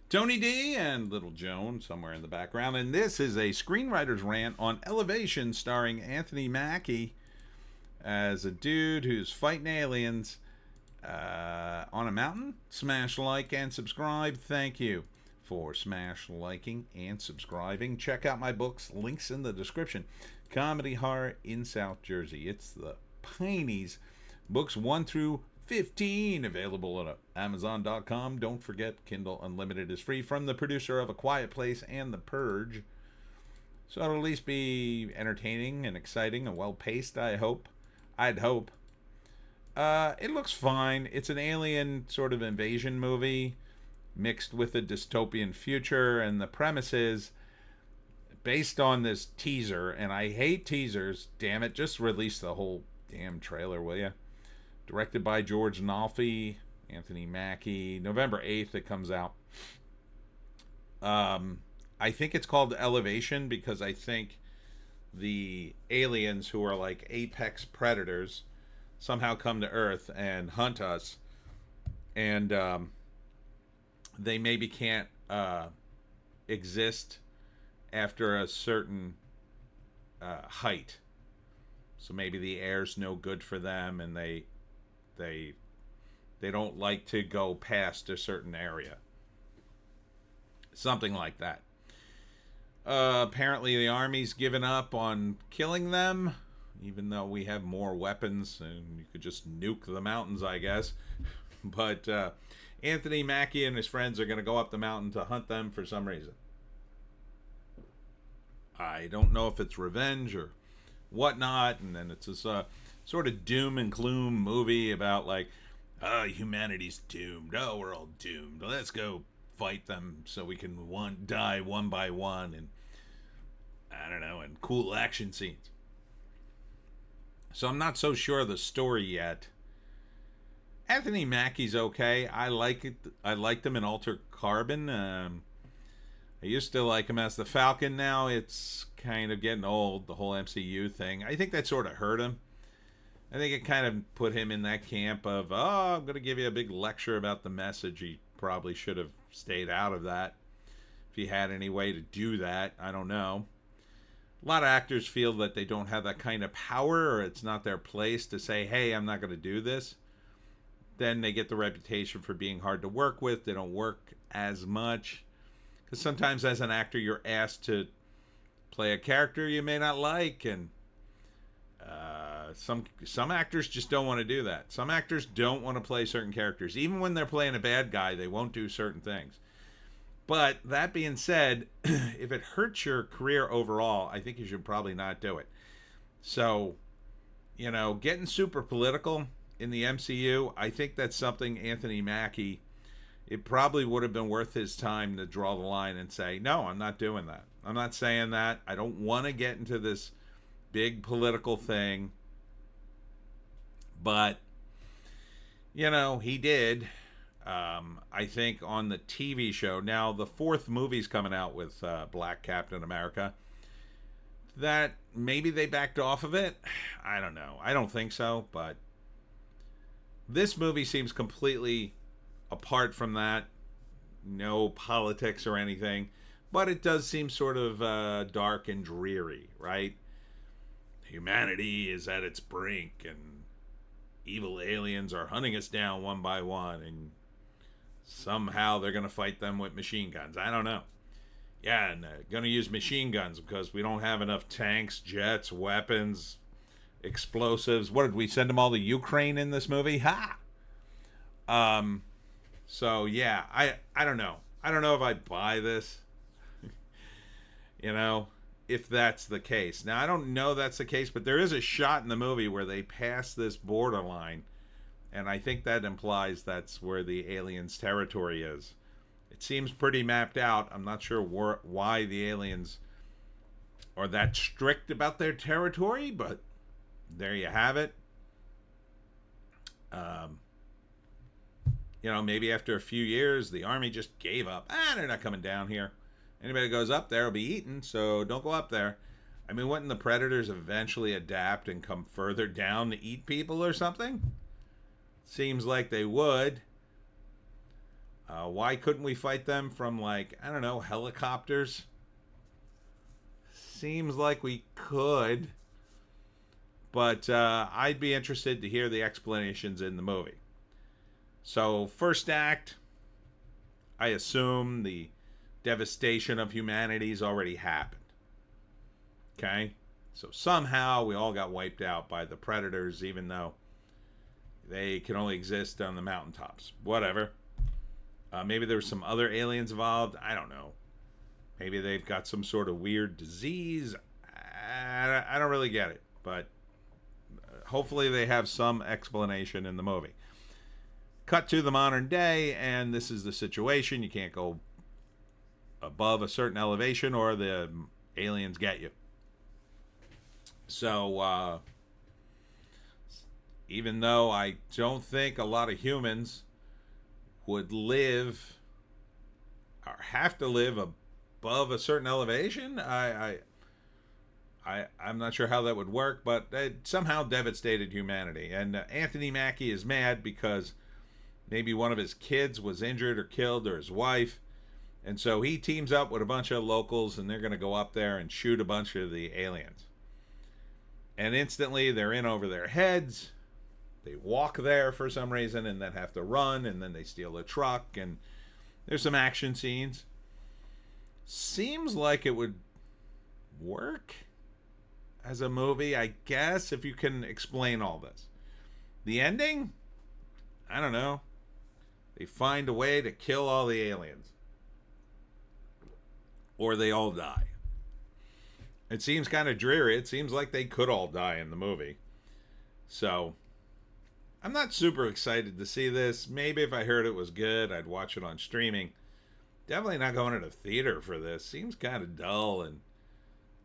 Tony D and Little Joan somewhere in the background. And this is a screenwriter's rant on Elevation starring Anthony Mackie as a dude who's fighting aliens on a mountain. Smash like and subscribe. Thank you for smash liking and subscribing. Check out my books, links in the description. Comedy Horror in South Jersey. It's the Pineys. Books 1 through 15 available at Amazon.com. Don't forget, Kindle Unlimited is free from the producer of A Quiet Place and The Purge. So it'll at least be entertaining and exciting and well paced, I hope. I'd hope. It looks fine. It's an alien sort of invasion movie mixed with a dystopian future, and the premise is based on this teaser, and I hate teasers. Damn it, just release the whole damn trailer, will you? Directed by George Nolfi, Anthony Mackie. November 8th it comes out. I think it's called Elevation because I think the aliens who are like apex predators somehow come to Earth and hunt us. And they maybe can't exist after a certain height. So maybe the air's no good for them, and they don't like to go past a certain area. Something like that. Apparently the army's given up on killing them, even though we have more weapons and you could just nuke the mountains, I guess. But Anthony Mackie and his friends are going to go up the mountain to hunt them for some reason. I don't know if it's revenge or whatnot, and then it's this sort of doom and gloom movie about like, oh, humanity's doomed. Oh, we're all doomed. Let's go fight them so we can die one by one, and I don't know, and cool action scenes. So I'm not so sure of the story yet. Anthony Mackie's okay. I like it. I liked him in Alter Carbon. I used to like him as the Falcon. Now it's kind of getting old, the whole MCU thing. I think that sort of hurt him. I think it kind of put him in that camp of, oh, I'm going to give you a big lecture about the message. He probably should have stayed out of that if he had any way to do that. I don't know. A lot of actors feel that they don't have that kind of power, or it's not their place to say, hey, I'm not going to do this. Then they get the reputation for being hard to work with. They don't work as much. Because sometimes as an actor, you're asked to play a character you may not like, and some actors just don't want to do that. Some actors don't want to play certain characters. Even when they're playing a bad guy, they won't do certain things. But that being said, if it hurts your career overall, I think you should probably not do it. So, getting super political in the MCU, I think that's something Anthony Mackie, it probably would have been worth his time to draw the line and say, no, I'm not doing that. I'm not saying that. I don't want to get into this big political thing. But, he did. I think on the TV show, now the 4th movie's coming out with Black Captain America, that maybe they backed off of it. I don't know. I don't think so, but this movie seems completely apart from that. No politics or anything, but it does seem sort of dark and dreary, right? Humanity is at its brink, and evil aliens are hunting us down one by one, and somehow they're going to fight them with machine guns. I don't know. Yeah, and going to use machine guns because we don't have enough tanks, jets, weapons, explosives. What did we send them all to Ukraine in this movie? Ha! So yeah, I don't know. I don't know if I buy this. If that's the case. Now, I don't know that's the case, but there is a shot in the movie where they pass this borderline, and I think that implies that's where the aliens' territory is. It seems pretty mapped out. I'm not sure why the aliens are that strict about their territory, but there you have it. Maybe after a few years, the army just gave up. They're not coming down here. Anybody goes up there will be eaten, so don't go up there. I mean, wouldn't the predators eventually adapt and come further down to eat people or something? Seems like they would. Why couldn't we fight them from, like, I don't know, helicopters? Seems like we could, but I'd be interested to hear the explanations in the movie. So, first act, I assume the devastation of humanity's already happened. Okay? So somehow we all got wiped out by the predators, even though they can only exist on the mountaintops. Whatever. Maybe there's some other aliens involved. I don't know. Maybe they've got some sort of weird disease. I don't really get it. But hopefully they have some explanation in the movie. Cut to the modern day, and this is the situation. You can't go above a certain elevation or the aliens get you. So, even though I don't think a lot of humans would live or have to live above a certain elevation, I'm not sure how that would work, but it somehow devastated humanity. And Anthony Mackie is mad because maybe one of his kids was injured or killed, or his wife. And so he teams up with a bunch of locals, and they're going to go up there and shoot a bunch of the aliens. And instantly they're in over their heads. They walk there for some reason and then have to run, and then they steal a truck, and there's some action scenes. Seems like it would work as a movie, I guess, if you can explain all this. The ending? I don't know. They find a way to kill all the aliens. Or they all die. It seems kind of dreary. It seems like they could all die in the movie. So, I'm not super excited to see this. Maybe if I heard it was good, I'd watch it on streaming. Definitely not going to the theater for this. Seems kind of dull and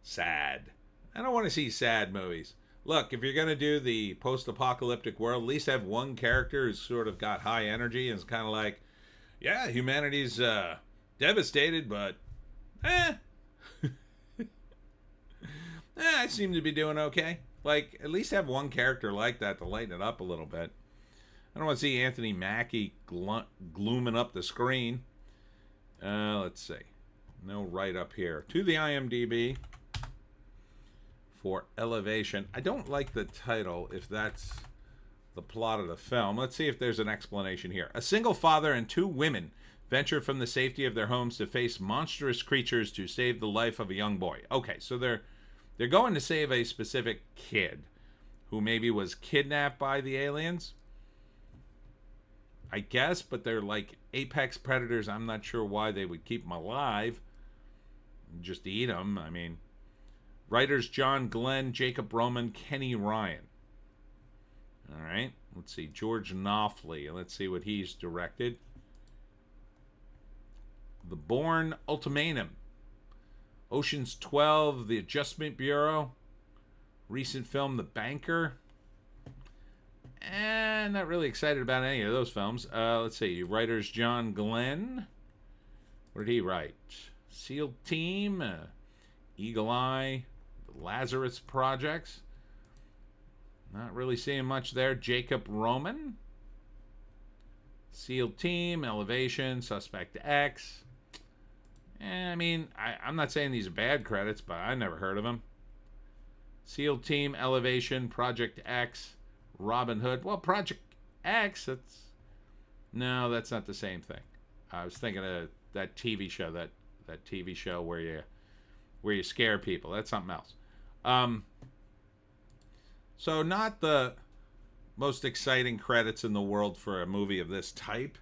sad. I don't want to see sad movies. Look, if you're going to do the post-apocalyptic world, at least have one character who's sort of got high energy and is kind of like, yeah, humanity's devastated, but I seem to be doing okay. Like, at least have one character like that to lighten it up a little bit. I don't want to see Anthony Mackie glooming up the screen. Let's see. No write-up here. To the IMDb for Elevation. I don't like the title, if that's the plot of the film. Let's see if there's an explanation here. A single father and two women venture from the safety of their homes to face monstrous creatures to save the life of a young boy. Okay, so they're going to save a specific kid who maybe was kidnapped by the aliens, I guess, but they're like apex predators. I'm not sure why they would keep them alive. Just eat them. I mean, writers John Glenn, Jacob Roman, Kenny Ryan. All right, let's see. George Knopfler. Let's see what he's directed. The Bourne Ultimatum. Ocean's 12, The Adjustment Bureau. Recent film, The Banker. And not really excited about any of those films. Let's see. Writers John Glenn. What did he write? SEAL Team. Eagle Eye. The Lazarus Projects. Not really seeing much there. Jacob Roman. SEAL Team. Elevation. Suspect X. I mean, I'm not saying these are bad credits, but I never heard of them. SEAL Team, Elevation, Project X, Robin Hood. Well, Project X, that's not the same thing. I was thinking of that TV show, that TV show where you scare people. That's something else. So not the most exciting credits in the world for a movie of this type,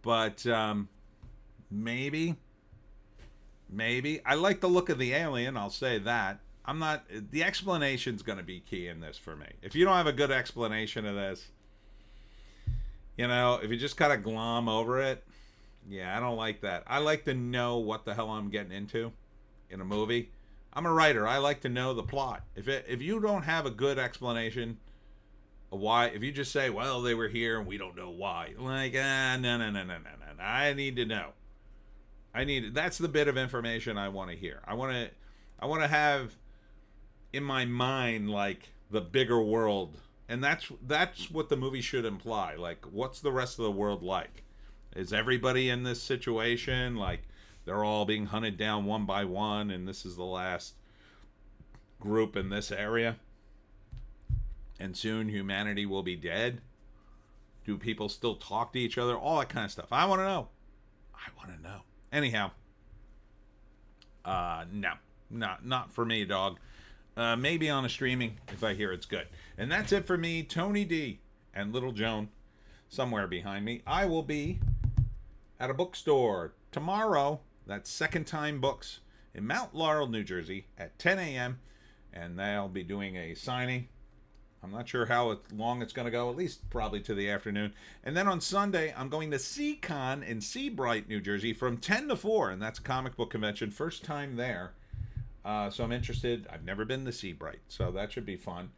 but maybe. I like the look of the alien, I'll say that. The explanation's going to be key in this for me. If you don't have a good explanation of this, if you just kind of glom over it, yeah, I don't like that. I like to know what the hell I'm getting into in a movie. I'm a writer. I like to know the plot. If you don't have a good explanation of why, if you just say, well, they were here and we don't know why, like, no. I need to know. That's the bit of information I want to hear. I want to have in my mind, like, the bigger world, and that's what the movie should imply. Like, what's the rest of the world like? Is everybody in this situation? Like, they're all being hunted down one by one, and this is the last group in this area? And soon humanity will be dead? Do people still talk to each other? All that kind of stuff. I want to know. I want to know. Anyhow, no, not for me, dog. Maybe on a streaming if I hear it's good. And that's it for me, Tony D, and Little Joan, somewhere behind me. I will be at a bookstore tomorrow. That's Second Time Books in Mount Laurel, New Jersey, at 10 a.m. And they'll be doing a signing. I'm not sure how long it's going to go, at least probably to the afternoon. And then on Sunday, I'm going to CCon in Seabright, New Jersey from 10 to 4, and that's a comic book convention. First time there. So I'm interested. I've never been to Seabright, so that should be fun.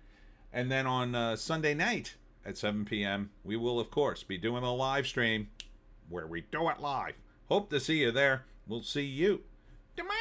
And then on Sunday night at 7 p.m., we will, of course, be doing a live stream where we do it live. Hope to see you there. We'll see you tomorrow.